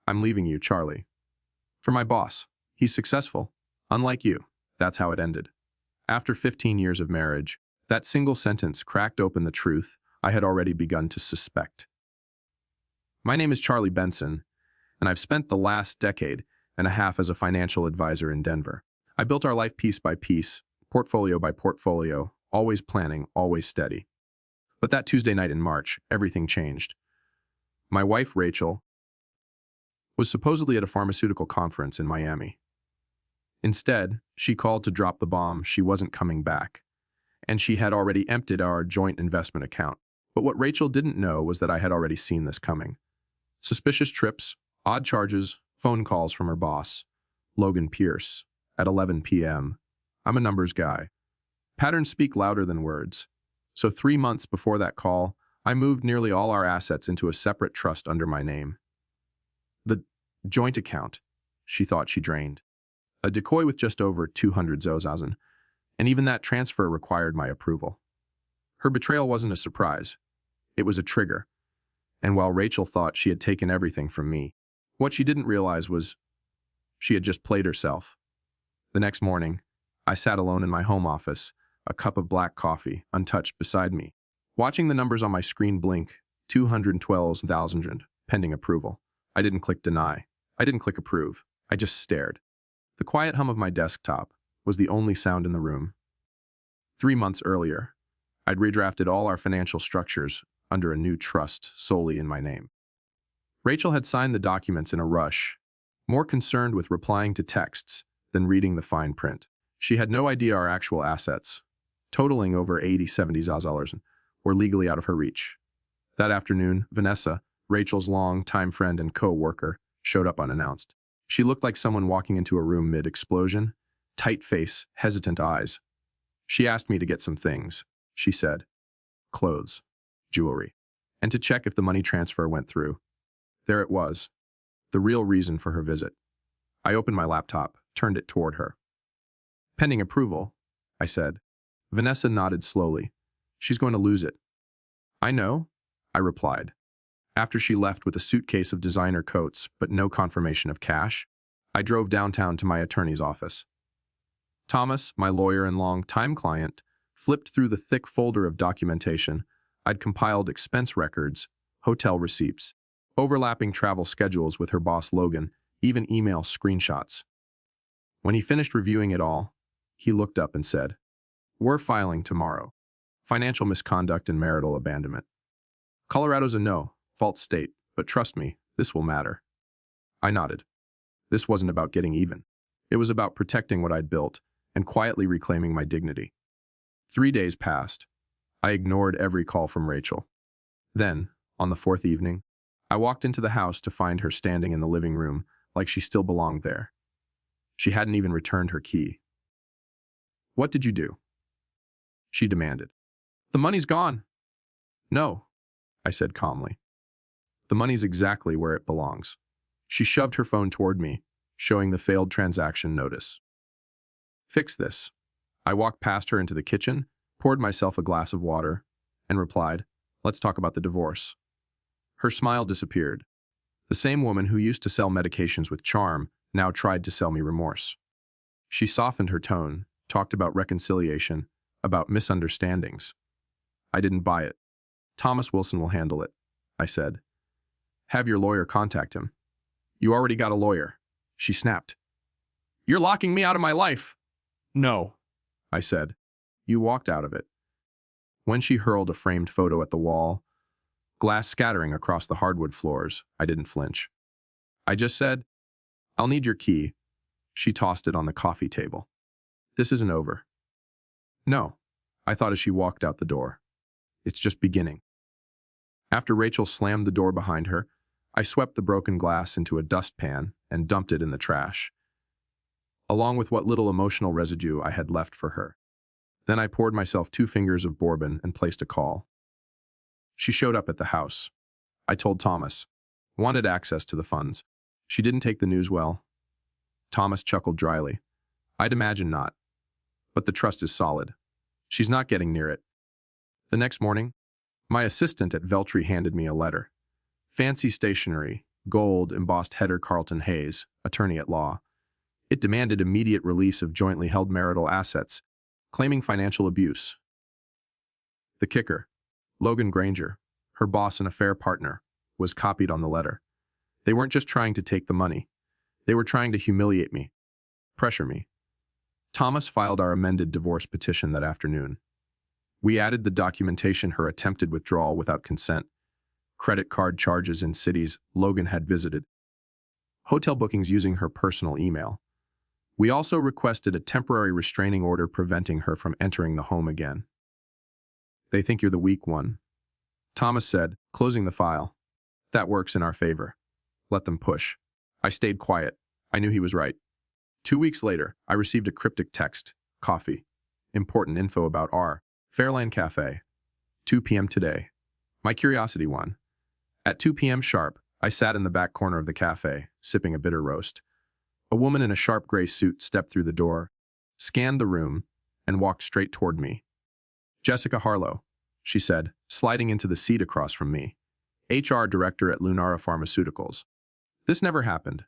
I'm leaving you, Charlie. For my boss. He's successful. Unlike you. That's how it ended. After 15 years of marriage, that single sentence cracked open the truth I had already begun to suspect. My name is Charlie Benson, and I've spent the last decade and a half as a financial advisor in Denver. I built our life piece by piece, portfolio by portfolio, always planning, always steady. But that Tuesday night in March, everything changed. My wife, Rachel, was supposedly at a pharmaceutical conference in Miami. Instead, she called to drop the bomb she wasn't coming back, and she had already emptied our joint investment account. But what Rachel didn't know was that I had already seen this coming. Suspicious trips, odd charges, phone calls from her boss, Logan Pierce, at 11 p.m. I'm a numbers guy. Patterns speak louder than words. So 3 months before that call, I moved nearly all our assets into a separate trust under my name. The joint account, she thought she drained. A decoy with just over 200 zozazan, and even that transfer required my approval. Her betrayal wasn't a surprise. It was a trigger. And while Rachel thought she had taken everything from me, what she didn't realize was she had just played herself. The next morning, I sat alone in my home office, a cup of black coffee untouched beside me, watching the numbers on my screen blink, 212,000, pending approval. I didn't click deny. I didn't click approve. I just stared. The quiet hum of my desktop was the only sound in the room. 3 months earlier, I'd redrafted all our financial structures under a new trust solely in my name. Rachel had signed the documents in a rush, more concerned with replying to texts than reading the fine print. She had no idea our actual assets, totaling over 70 zazalars, were legally out of her reach. That afternoon, Vanessa, Rachel's long-time friend and co-worker, showed up unannounced. She looked like someone walking into a room mid-explosion, tight face, hesitant eyes. She asked me to get some things, she said. Clothes, jewelry, and to check if the money transfer went through. There it was, the real reason for her visit. I opened my laptop, turned it toward her. Pending approval, I said. Vanessa nodded slowly. She's going to lose it. I know, I replied. After she left with a suitcase of designer coats but no confirmation of cash, I drove downtown to my attorney's office. Thomas, my lawyer and long-time client, flipped through the thick folder of documentation. I'd compiled expense records, hotel receipts, overlapping travel schedules with her boss Logan, even email screenshots. When he finished reviewing it all, he looked up and said, "We're filing tomorrow. Financial misconduct and marital abandonment. Colorado's a no, fault state, but trust me, this will matter." I nodded. This wasn't about getting even. It was about protecting what I'd built and quietly reclaiming my dignity. 3 days passed. I ignored every call from Rachel. Then, on the 4th evening, I walked into the house to find her standing in the living room like she still belonged there. She hadn't even returned her key. "What did you do?" she demanded. "The money's gone." "No," I said calmly. "The money's exactly where it belongs." She shoved her phone toward me, showing the failed transaction notice. "Fix this." I walked past her into the kitchen, poured myself a glass of water, and replied, "Let's talk about the divorce." Her smile disappeared. The same woman who used to sell medications with charm now tried to sell me remorse. She softened her tone, talked about reconciliation, about misunderstandings. I didn't buy it. "Thomas Wilson will handle it," I said. "Have your lawyer contact him." "You already got a lawyer," she snapped. "You're locking me out of my life." "No," I said. "You walked out of it." When she hurled a framed photo at the wall, glass scattering across the hardwood floors, I didn't flinch. I just said, "I'll need your key." She tossed it on the coffee table. "This isn't over." "No," I thought as she walked out the door. "It's just beginning." After Rachel slammed the door behind her, I swept the broken glass into a dustpan and dumped it in the trash, along with what little emotional residue I had left for her. Then I poured myself 2 fingers of bourbon and placed a call. She showed up at the house. I told Thomas. Wanted access to the funds. She didn't take the news well. Thomas chuckled dryly. "I'd imagine not. But the trust is solid. She's not getting near it." The next morning, my assistant at Veltri handed me a letter. Fancy stationery, gold embossed header Carlton Hayes, attorney at law. It demanded immediate release of jointly held marital assets, claiming financial abuse. The kicker, Logan Granger, her boss and affair partner, was copied on the letter. They weren't just trying to take the money. They were trying to humiliate me, pressure me. Thomas filed our amended divorce petition that afternoon. We added the documentation her attempted withdrawal without consent, credit card charges in cities Logan had visited, hotel bookings using her personal email. We also requested a temporary restraining order preventing her from entering the home again. They think you're the weak one, Thomas said, closing the file. That works in our favor. Let them push. I stayed quiet. I knew he was right. 2 weeks later, I received a cryptic text, coffee, important info about R. Fairland Cafe, 2 p.m. today. My curiosity won. At 2 p.m. sharp, I sat in the back corner of the cafe, sipping a bitter roast. A woman in a sharp gray suit stepped through the door, scanned the room, and walked straight toward me. Jessica Harlow, she said, sliding into the seat across from me. HR director at Lunara Pharmaceuticals. This never happened.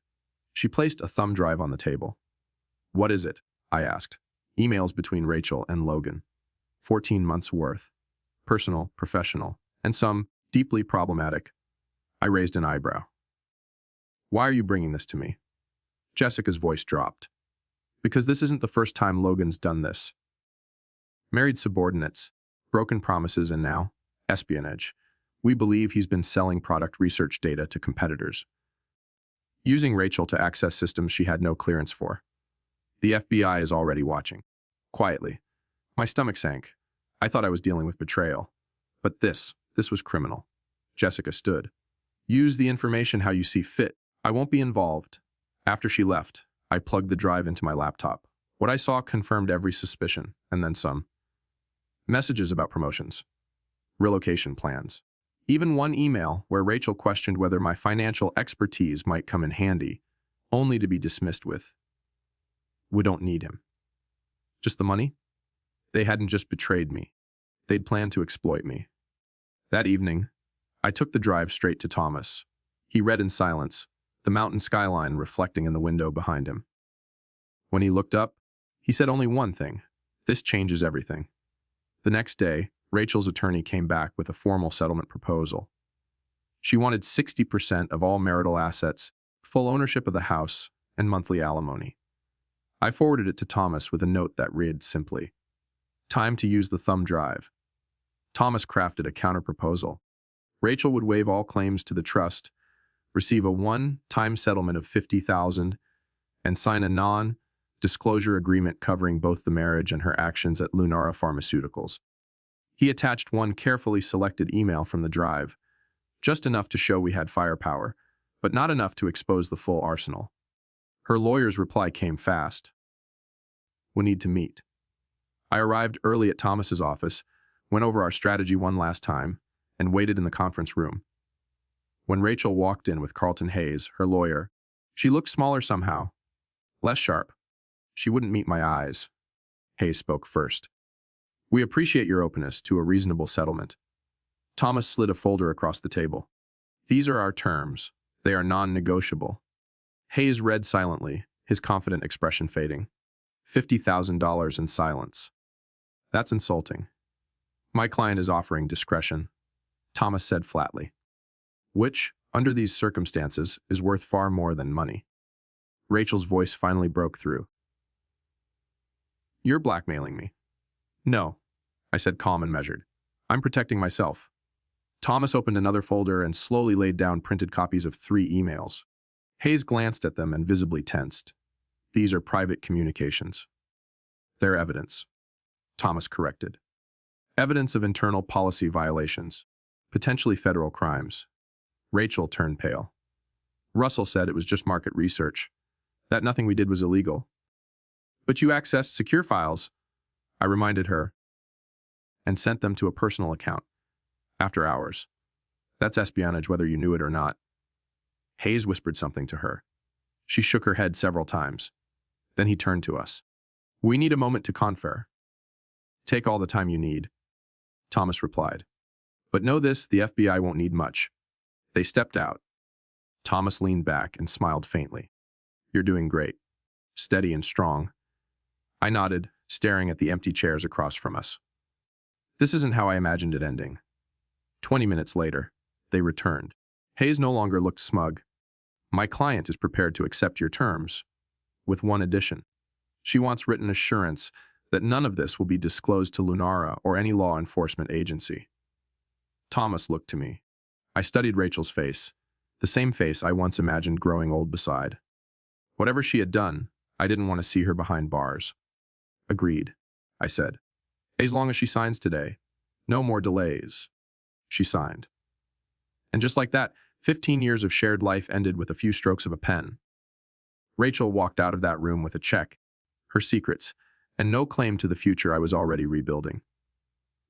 She placed a thumb drive on the table. What is it? I asked. Emails between Rachel and Logan. 14 months worth. Personal, professional, and some deeply problematic. I raised an eyebrow. Why are you bringing this to me? Jessica's voice dropped. Because this isn't the first time Logan's done this. Married subordinates, broken promises, and now, espionage. We believe he's been selling product research data to competitors, using Rachel to access systems she had no clearance for. The FBI is already watching. Quietly. My stomach sank. I thought I was dealing with betrayal. But this was criminal. Jessica stood. Use the information how you see fit. I won't be involved. After she left, I plugged the drive into my laptop. What I saw confirmed every suspicion, and then some. Messages about promotions. Relocation plans. Even one email where Rachel questioned whether my financial expertise might come in handy, only to be dismissed with, "We don't need him." Just the money? They hadn't just betrayed me. They'd planned to exploit me. That evening, I took the drive straight to Thomas. He read in silence, the mountain skyline reflecting in the window behind him. When he looked up, he said only one thing: "This changes everything." The next day, Rachel's attorney came back with a formal settlement proposal. She wanted 60% of all marital assets, full ownership of the house, and monthly alimony. I forwarded it to Thomas with a note that read simply, "Time to use the thumb drive." Thomas crafted a counterproposal. Rachel would waive all claims to the trust, receive a one-time settlement of $50,000, and sign a non-disclosure agreement covering both the marriage and her actions at Lunara Pharmaceuticals. He attached one carefully selected email from the drive, just enough to show we had firepower, but not enough to expose the full arsenal. Her lawyer's reply came fast. "We need to meet." I arrived early at Thomas's office, went over our strategy one last time, and waited in the conference room. When Rachel walked in with Carlton Hayes, her lawyer, she looked smaller somehow, less sharp. She wouldn't meet my eyes. Hayes spoke first. "We appreciate your openness to a reasonable settlement." Thomas slid a folder across the table. "These are our terms. They are non-negotiable." Hayes read silently, his confident expression fading. $50,000 in silence. "That's insulting. My client is offering discretion," Thomas said flatly. "Which, under these circumstances, is worth far more than money." Rachel's voice finally broke through. "You're blackmailing me." "No," I said, calm and measured. "I'm protecting myself." Thomas opened another folder and slowly laid down printed copies of 3 emails. Hayes glanced at them and visibly tensed. "These are private communications." "They're evidence," Thomas corrected. "Evidence of internal policy violations, potentially federal crimes." Rachel turned pale. "Russell said it was just market research, that nothing we did was illegal." "But you accessed secure files," I reminded her, "and sent them to a personal account. After hours. That's espionage whether you knew it or not." Hayes whispered something to her. She shook her head several times. Then he turned to us. "We need a moment to confer." "Take all the time you need," Thomas replied. "But know this, the FBI won't need much." They stepped out. Thomas leaned back and smiled faintly. You're doing great. Steady and strong. I nodded, staring at the empty chairs across from us. This isn't how I imagined it ending. 20 minutes later, they returned. Hayes no longer looked smug. My client is prepared to accept your terms, with one addition. She wants written assurance that none of this will be disclosed to Lunara or any law enforcement agency. Thomas looked to me. I studied Rachel's face, the same face I once imagined growing old beside. Whatever she had done, I didn't want to see her behind bars. Agreed, I said. As long as she signs today, no more delays. She signed. And just like that, 15 years of shared life ended with a few strokes of a pen. Rachel walked out of that room with a check, her secrets, and no claim to the future I was already rebuilding.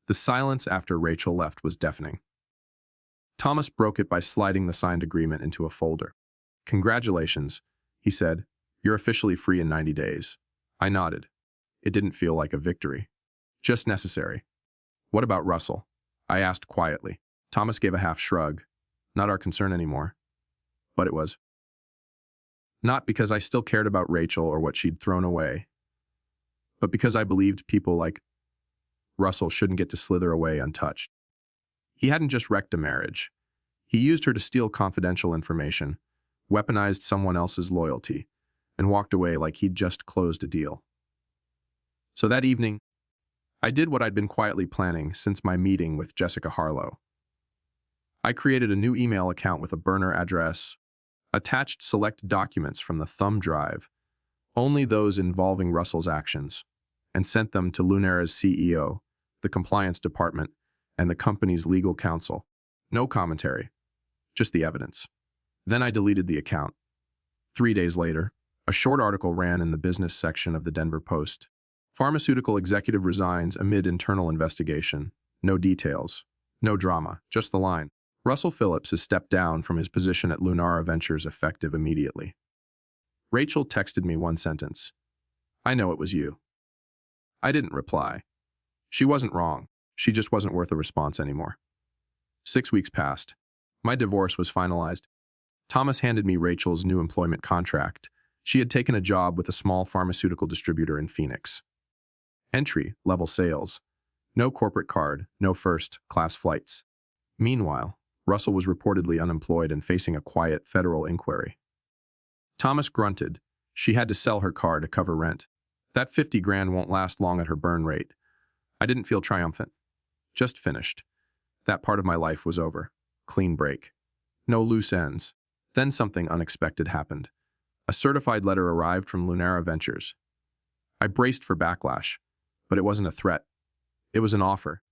The silence after Rachel left was deafening. Thomas broke it by sliding the signed agreement into a folder. Congratulations, he said. You're officially free in 90 days. I nodded. It didn't feel like a victory. Just necessary. What about Russell? I asked quietly. Thomas gave a half shrug. Not our concern anymore. But it was. Not because I still cared about Rachel or what she'd thrown away, but because I believed people like Russell shouldn't get to slither away untouched. He hadn't just wrecked a marriage. He used her to steal confidential information, weaponized someone else's loyalty, and walked away like he'd just closed a deal. So that evening, I did what I'd been quietly planning since my meeting with Jessica Harlow. I created a new email account with a burner address, attached select documents from the thumb drive, only those involving Russell's actions, and sent them to Lunara's CEO, the compliance department, and the company's legal counsel. No commentary, just the evidence. Then I deleted the account. 3 days later, a short article ran in the business section of the Denver Post. Pharmaceutical executive resigns amid internal investigation. No details, no drama, just the line. Russell Phillips has stepped down from his position at Lunara Ventures effective immediately. Rachel texted me one sentence. I know it was you. I didn't reply. She wasn't wrong. She just wasn't worth a response anymore. 6 weeks passed. My divorce was finalized. Thomas handed me Rachel's new employment contract. She had taken a job with a small pharmaceutical distributor in Phoenix. Entry-level sales. No corporate card, no first-class flights. Meanwhile, Russell was reportedly unemployed and facing a quiet federal inquiry. Thomas grunted. She had to sell her car to cover rent. That 50 grand won't last long at her burn rate. I didn't feel triumphant. Just finished. That part of my life was over. Clean break. No loose ends. Then something unexpected happened. A certified letter arrived from Lunara Ventures. I braced for backlash, but it wasn't a threat. It was an offer.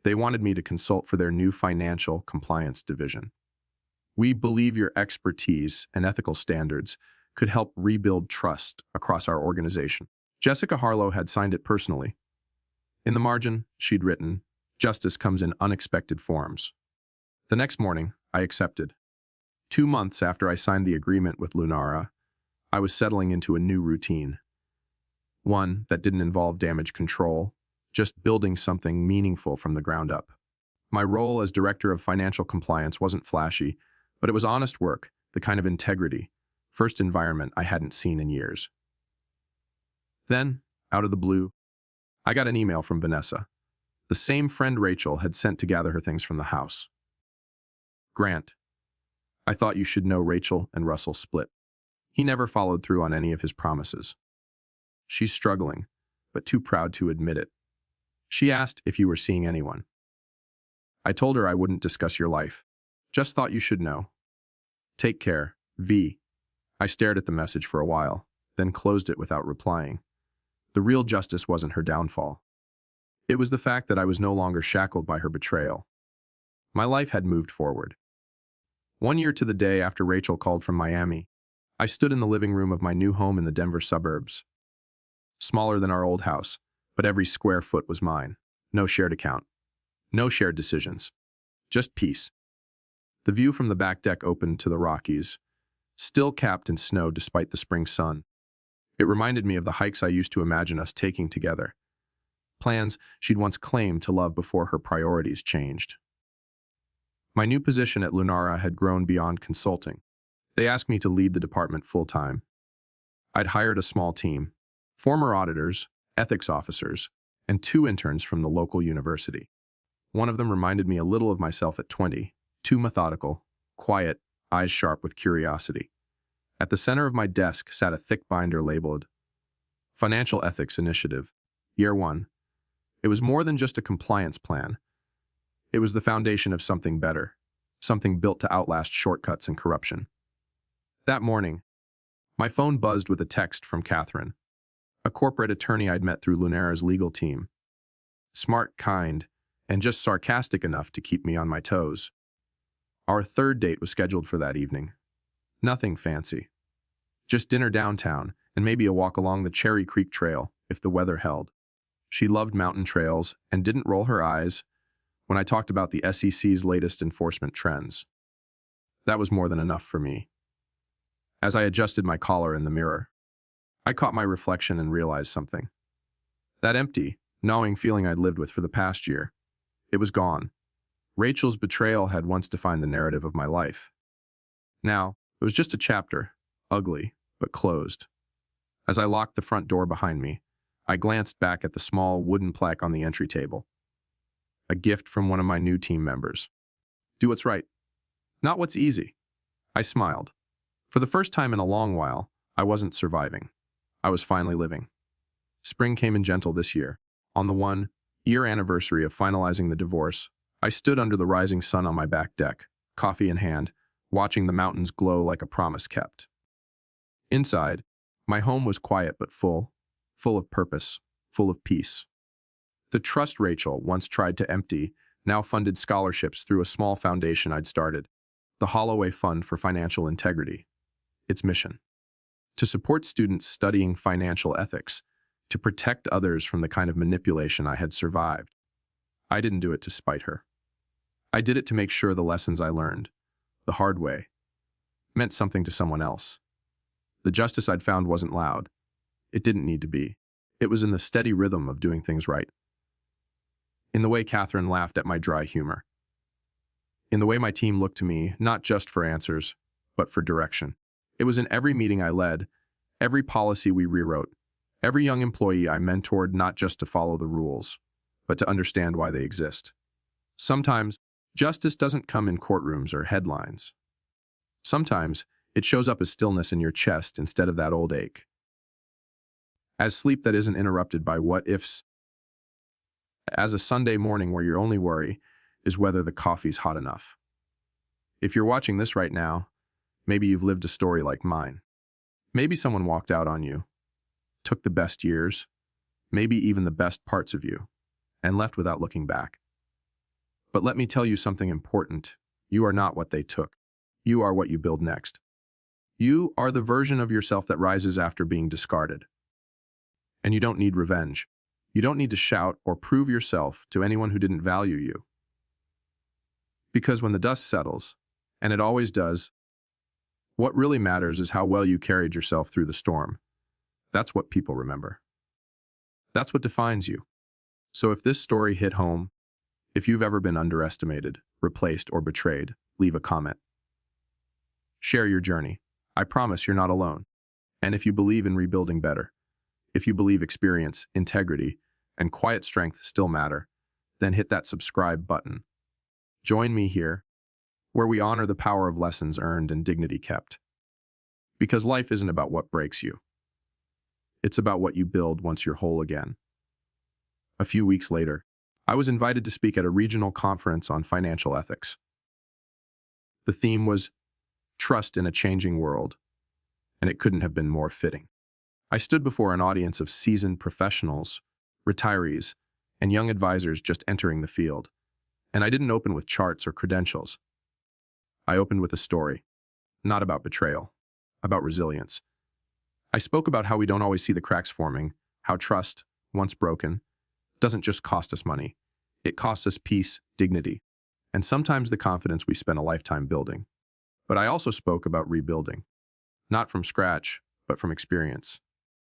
They wanted me to consult for their new financial compliance division. We believe your expertise and ethical standards could help rebuild trust across our organization. Jessica Harlow had signed it personally. In the margin, she'd written, "Justice comes in unexpected forms." The next morning, I accepted. 2 months after I signed the agreement with Lunara, I was settling into a new routine. One that didn't involve damage control, just building something meaningful from the ground up. My role as Director of Financial Compliance wasn't flashy, but it was honest work, the kind of integrity, first environment I hadn't seen in years. Then, out of the blue, I got an email from Vanessa, the same friend Rachel had sent to gather her things from the house. Grant, I thought you should know Rachel and Russell split. He never followed through on any of his promises. She's struggling, but too proud to admit it. She asked if you were seeing anyone. I told her I wouldn't discuss your life. Just thought you should know. Take care, V. I stared at the message for a while, then closed it without replying. The real justice wasn't her downfall. It was the fact that I was no longer shackled by her betrayal. My life had moved forward. 1 year to the day after Rachel called from Miami, I stood in the living room of my new home in the Denver suburbs. Smaller than our old house, but every square foot was mine. No shared account. No shared decisions. Just peace. The view from the back deck opened to the Rockies, still capped in snow despite the spring sun. It reminded me of the hikes I used to imagine us taking together. Plans she'd once claimed to love before her priorities changed. My new position at Lunara had grown beyond consulting. They asked me to lead the department full-time. I'd hired a small team, former auditors, ethics officers, and 2 interns from the local university. One of them reminded me a little of myself at 20, too methodical, quiet, eyes sharp with curiosity. At the center of my desk sat a thick binder labeled Financial Ethics Initiative, Year 1. It was more than just a compliance plan. It was the foundation of something better, something built to outlast shortcuts and corruption. That morning, my phone buzzed with a text from Catherine, a corporate attorney I'd met through Lunera's legal team. Smart, kind, and just sarcastic enough to keep me on my toes. Our 3rd date was scheduled for that evening. Nothing fancy. Just dinner downtown and maybe a walk along the Cherry Creek Trail if the weather held. She loved mountain trails and didn't roll her eyes when I talked about the SEC's latest enforcement trends. That was more than enough for me. As I adjusted my collar in the mirror, I caught my reflection and realized something. That empty, gnawing feeling I'd lived with for the past year, it was gone. Rachel's betrayal had once defined the narrative of my life. Now, it was just a chapter, ugly, but closed. As I locked the front door behind me, I glanced back at the small wooden plaque on the entry table. A gift from one of my new team members. Do what's right, not what's easy. I smiled. For the first time in a long while, I wasn't surviving. I was finally living. Spring came in gentle this year. On the 1-year anniversary of finalizing the divorce, I stood under the rising sun on my back deck, coffee in hand, watching the mountains glow like a promise kept. Inside, my home was quiet but full of purpose, full of peace. The trust Rachel once tried to empty now funded scholarships through a small foundation I'd started, the Holloway Fund for Financial Integrity. Its mission: to support students studying financial ethics, to protect others from the kind of manipulation I had survived. I didn't do it to spite her. I did it to make sure the lessons I learned, the hard way, meant something to someone else. The justice I'd found wasn't loud. It didn't need to be. It was in the steady rhythm of doing things right. In the way Catherine laughed at my dry humor. In the way my team looked to me, not just for answers, but for direction. It was in every meeting I led, every policy we rewrote, every young employee I mentored not just to follow the rules, but to understand why they exist. Sometimes, justice doesn't come in courtrooms or headlines. Sometimes, it shows up as stillness in your chest instead of that old ache. As sleep that isn't interrupted by what-ifs. As a Sunday morning where your only worry is whether the coffee's hot enough. If you're watching this right now, maybe you've lived a story like mine. Maybe someone walked out on you, took the best years, maybe even the best parts of you, and left without looking back. But let me tell you something important. You are not what they took. You are what you build next. You are the version of yourself that rises after being discarded. And you don't need revenge. You don't need to shout or prove yourself to anyone who didn't value you. Because when the dust settles, and it always does, what really matters is how well you carried yourself through the storm. That's what people remember. That's what defines you. So if this story hit home, if you've ever been underestimated, replaced, or betrayed, leave a comment. Share your journey. I promise you're not alone. And if you believe in rebuilding better, if you believe experience, integrity, and quiet strength still matter, then hit that subscribe button. Join me here, where we honor the power of lessons earned and dignity kept. Because life isn't about what breaks you. It's about what you build once you're whole again. A few weeks later, I was invited to speak at a regional conference on financial ethics. The theme was Trust in a Changing World, and it couldn't have been more fitting. I stood before an audience of seasoned professionals, retirees, and young advisors just entering the field, and I didn't open with charts or credentials. I opened with a story, not about betrayal, about resilience. I spoke about how we don't always see the cracks forming, how trust, once broken, doesn't just cost us money. It costs us peace, dignity, and sometimes the confidence we spend a lifetime building. But I also spoke about rebuilding, not from scratch, but from experience,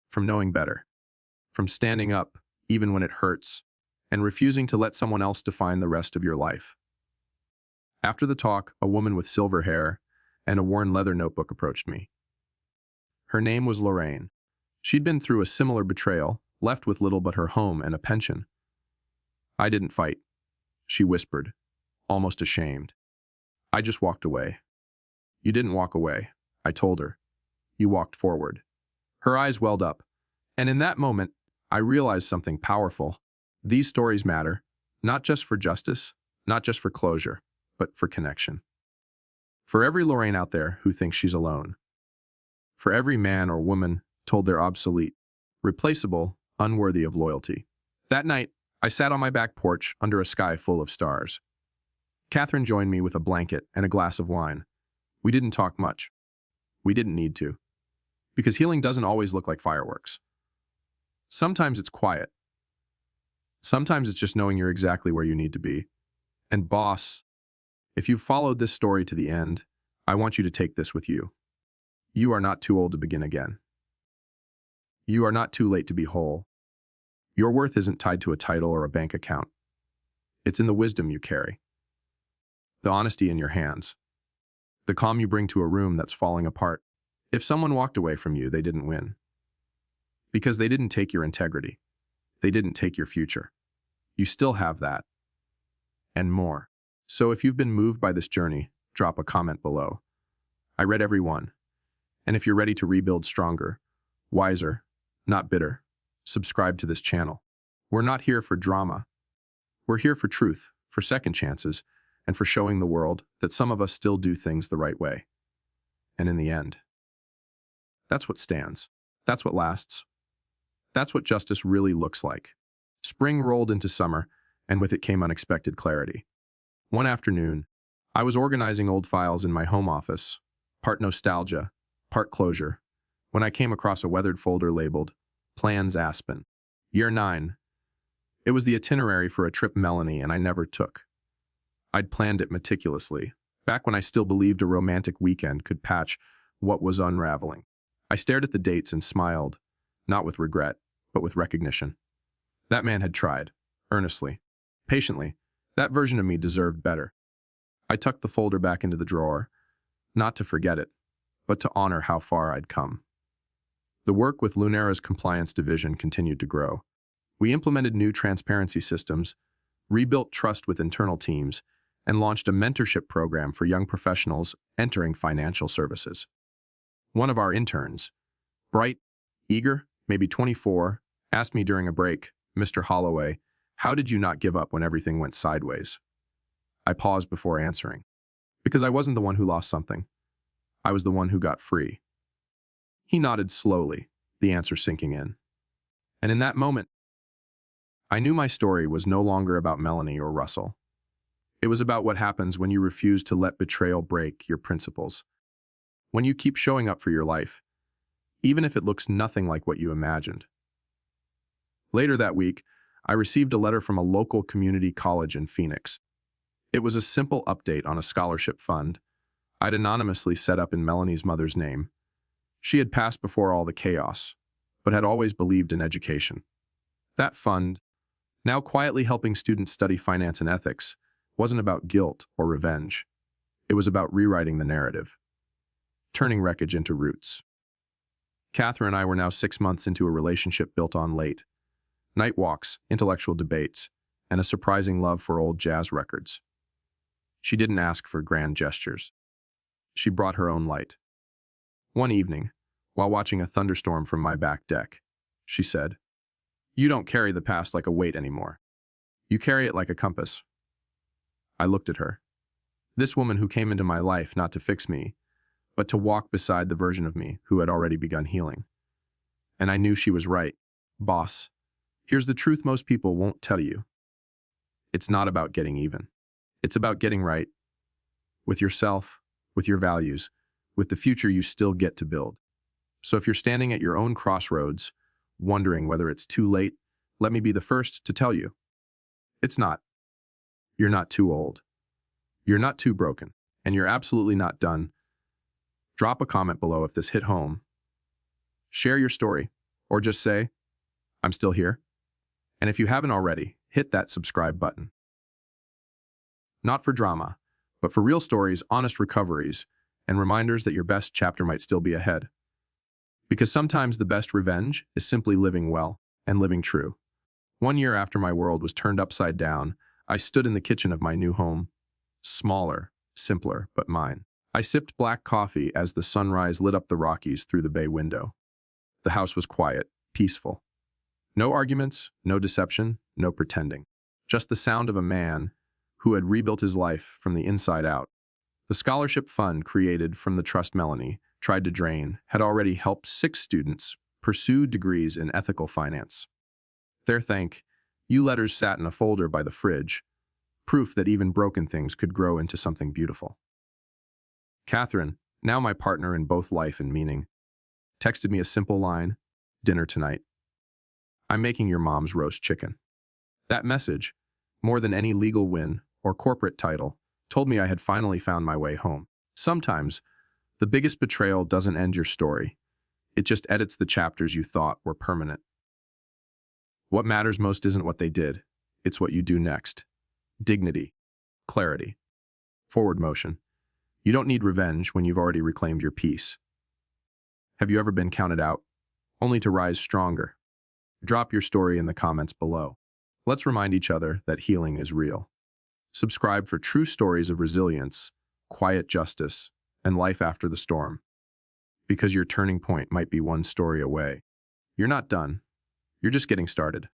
from knowing better, from standing up even when it hurts, and refusing to let someone else define the rest of your life. After the talk, a woman with silver hair and a worn leather notebook approached me. Her name was Lorraine. She'd been through a similar betrayal, left with little but her home and a pension. "I didn't fight," she whispered, almost ashamed. "I just walked away." "You didn't walk away," I told her. "You walked forward." Her eyes welled up, and in that moment, I realized something powerful. These stories matter, not just for justice, not just for closure, but for connection. For every Lorraine out there who thinks she's alone. For every man or woman told they're obsolete, replaceable, unworthy of loyalty. That night, I sat on my back porch under a sky full of stars. Catherine joined me with a blanket and a glass of wine. We didn't talk much. We didn't need to. Because healing doesn't always look like fireworks. Sometimes it's quiet. Sometimes it's just knowing you're exactly where you need to be. And boss, if you've followed this story to the end, I want you to take this with you. You are not too old to begin again. You are not too late to be whole. Your worth isn't tied to a title or a bank account. It's in the wisdom you carry, the honesty in your hands, the calm you bring to a room that's falling apart. If someone walked away from you, they didn't win. Because they didn't take your integrity. They didn't take your future. You still have that. And more. So if you've been moved by this journey, drop a comment below. I read every one. And if you're ready to rebuild stronger, wiser, not bitter, subscribe to this channel. We're not here for drama. We're here for truth, for second chances, and for showing the world that some of us still do things the right way. And in the end, that's what stands. That's what lasts. That's what justice really looks like. Spring rolled into summer, and with it came unexpected clarity. One afternoon, I was organizing old files in my home office, part nostalgia, part closure, when I came across a weathered folder labeled Plans Aspen, Year 9. It was the itinerary for a trip Melanie and I never took. I'd planned it meticulously, back when I still believed a romantic weekend could patch what was unraveling. I stared at the dates and smiled, not with regret, but with recognition. That man had tried, earnestly, patiently. That version of me deserved better. I tucked the folder back into the drawer, not to forget it, but to honor how far I'd come. The work with Lunera's compliance division continued to grow. We implemented new transparency systems, rebuilt trust with internal teams, and launched a mentorship program for young professionals entering financial services. One of our interns, bright, eager, maybe 24, asked me during a break, "Mr. Holloway, how did you not give up when everything went sideways?" I paused before answering. Because I wasn't the one who lost something. I was the one who got free. He nodded slowly, the answer sinking in. And in that moment, I knew my story was no longer about Melanie or Russell. It was about what happens when you refuse to let betrayal break your principles. When you keep showing up for your life, even if it looks nothing like what you imagined. Later that week, I received a letter from a local community college in Phoenix. It was a simple update on a scholarship fund I'd anonymously set up in Melanie's mother's name. She had passed before all the chaos, but had always believed in education. That fund, now quietly helping students study finance and ethics, wasn't about guilt or revenge. It was about rewriting the narrative, turning wreckage into roots. Catherine and I were now 6 months into a relationship built on late night walks, intellectual debates, and a surprising love for old jazz records. She didn't ask for grand gestures. She brought her own light. One evening, while watching a thunderstorm from my back deck, she said, "You don't carry the past like a weight anymore. You carry it like a compass." I looked at her. This woman who came into my life not to fix me, but to walk beside the version of me who had already begun healing. And I knew she was right. Boss, here's the truth most people won't tell you. It's not about getting even. It's about getting right. With yourself, with your values, with the future you still get to build. So if you're standing at your own crossroads, wondering whether it's too late, let me be the first to tell you. It's not. You're not too old. You're not too broken. And you're absolutely not done. Drop a comment below if this hit home. Share your story, or just say, "I'm still here." And if you haven't already, hit that subscribe button. Not for drama, but for real stories, honest recoveries, and reminders that your best chapter might still be ahead. Because sometimes the best revenge is simply living well and living true. 1 year after my world was turned upside down, I stood in the kitchen of my new home. Smaller, simpler, but mine. I sipped black coffee as the sunrise lit up the Rockies through the bay window. The house was quiet, peaceful. No arguments, no deception, no pretending. Just the sound of a man who had rebuilt his life from the inside out. The scholarship fund created from the trust Melanie tried to drain had already helped 6 students pursue degrees in ethical finance. Their thank you letters sat in a folder by the fridge, proof that even broken things could grow into something beautiful. Catherine, now my partner in both life and meaning, texted me a simple line, "Dinner tonight. I'm making your mom's roast chicken." That message, more than any legal win or corporate title, told me I had finally found my way home. Sometimes, the biggest betrayal doesn't end your story. It just edits the chapters you thought were permanent. What matters most isn't what they did. It's what you do next. Dignity. Clarity. Forward motion. You don't need revenge when you've already reclaimed your peace. Have you ever been counted out, only to rise stronger? Drop your story in the comments below. Let's remind each other that healing is real. Subscribe for true stories of resilience, quiet justice, and life after the storm. Because your turning point might be one story away. You're not done. You're just getting started.